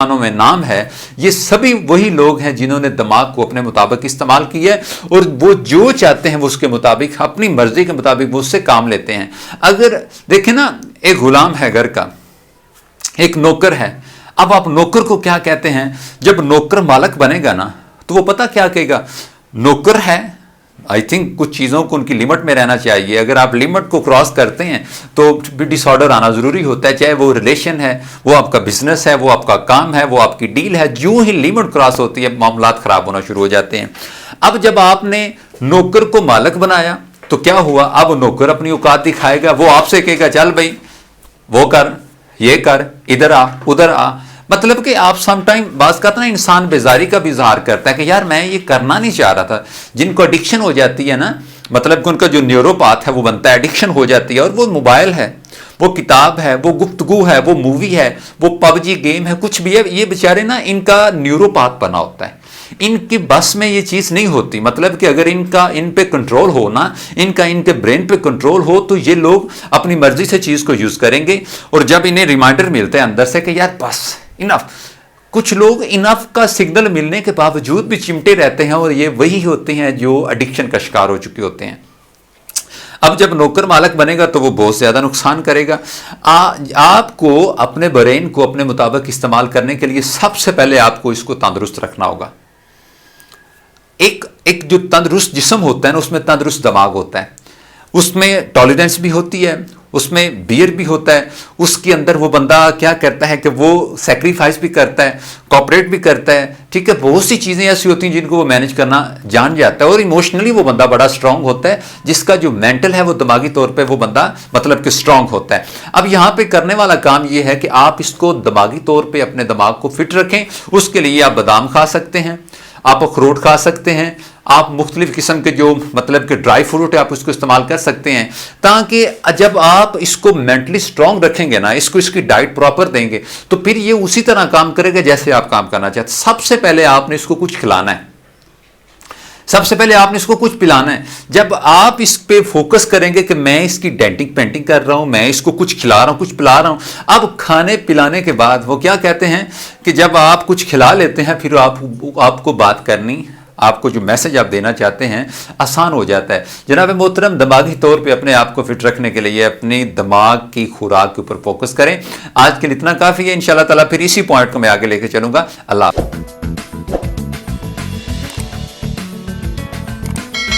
में नाम है, ये सभी वही लोग हैं जिन्होंने दिमाग को अपने मुताबिक इस्तेमाल किया है और वो जो चाहते हैं वो उसके मुताबिक अपनी मर्जी के मुताबिक वो उससे काम लेते हैं। अगर देखें ना, एक गुलाम है घर का, एक नौकर है। अब आप नौकर को क्या कहते हैं? जब नौकर मालिक बनेगा ना तो वो पता क्या कहेगा, नौकर है, आई थिंक कुछ चीज़ों को उनकी लिमिट में रहना चाहिए। अगर आप लिमिट को क्रॉस करते हैं तो डिसऑर्डर आना ज़रूरी होता है, चाहे वो रिलेशन है, वो आपका बिजनेस है, वो आपका काम है, वो आपकी डील है। जो ही लिमिट क्रॉस होती है मामलात ख़राब होना शुरू हो जाते हैं। अब जब आपने नौकर को मालिक बनाया तो क्या हुआ, अब नौकर अपनी औकात दिखाएगा, वो आपसे कहेगा चल भाई वो कर, ये कर, इधर आ, उधर आ। मतलब कि आप समटाइम बात करते ना, इंसान बेजारी का भी इजहार करता है कि यार मैं ये करना नहीं चाह रहा था। जिनको एडिक्शन हो जाती है ना, मतलब कि उनका जो न्यूरोपाथ है वो बनता है, एडिक्शन हो जाती है, और वो मोबाइल है, वो किताब है, वो गुफ्तगू है, वो मूवी है, वो पबजी गेम है, कुछ भी है, ये बेचारे ना इनका न्यूरोपाथ बना होता है। इनकी बस में ये चीज़ नहीं होती। मतलब कि अगर इन पे कंट्रोल हो ना, इनके ब्रेन पे कंट्रोल हो तो ये लोग अपनी मर्जी से चीज़ को यूज़ करेंगे। और जब इन्हें रिमाइंडर मिलते हैं अंदर से कि यार बस इनफ, कुछ लोग इनफ का सिग्नल मिलने के बावजूद भी चिमटे रहते हैं, और ये वही होते हैं जो एडिक्शन का शिकार हो चुके होते हैं। अब जब नौकर मालिक बनेगा तो वो बहुत ज़्यादा नुकसान करेगा। आपको अपने ब्रेन को अपने मुताबिक इस्तेमाल करने के लिए सबसे पहले आपको इसको तंदुरुस्त रखना होगा। एक जो तंदुरुस्त जिस्म होता है ना, उसमें तंदुरुस्त दिमाग होता है, उसमें टॉलरेंस भी होती है, उसमें बियर भी होता है। उसके अंदर वो बंदा क्या करता है कि वो सेक्रीफाइस भी करता है, कॉपरेट भी करता है, ठीक है। बहुत सी चीज़ें ऐसी होती हैं जिनको वो मैनेज करना जान जाता है, और इमोशनली वो बंदा बड़ा स्ट्रांग होता है, जिसका जो मेंटल है वो दिमागी तौर पे वो बंदा मतलब कि स्ट्रांग होता है। अब यहाँ पे करने वाला काम ये है कि आप इसको दिमागी तौर पे अपने दिमाग को फिट रखें। उसके लिए आप बादाम खा सकते हैं, आप अखरोट खा सकते हैं, आप मुख्तलिफ किस्म के जो मतलब कि ड्राई फ्रूट है आप उसको इस्तेमाल कर सकते हैं, ताकि जब आप इसको मेंटली स्ट्रांग रखेंगे ना, इसकी डाइट प्रॉपर देंगे तो फिर ये उसी तरह काम करेगा जैसे आप काम करना चाहते हैं। सबसे पहले आपने इसको कुछ खिलाना है, सबसे पहले आपने इसको कुछ पिलाना है। जब आप इस पे फोकस करेंगे कि मैं इसकी डेंटिंग पेंटिंग कर रहा हूं, मैं इसको कुछ खिला रहा हूं, कुछ पिला रहा हूं। अब खाने पिलाने के बाद वो क्या कहते हैं कि जब आप कुछ खिला लेते हैं फिर आपको बात करनी, आपको जो मैसेज आप देना चाहते हैं आसान हो जाता है। जनाब मोहतरम, दिमागी तौर पे अपने आप को फिट रखने के लिए अपनी दिमाग की खुराक के ऊपर फोकस करें। आज के लिए इतना काफ़ी है। इंशाल्लाह ताला फिर इसी पॉइंट को मैं आगे लेके चलूंगा। अल्लाह।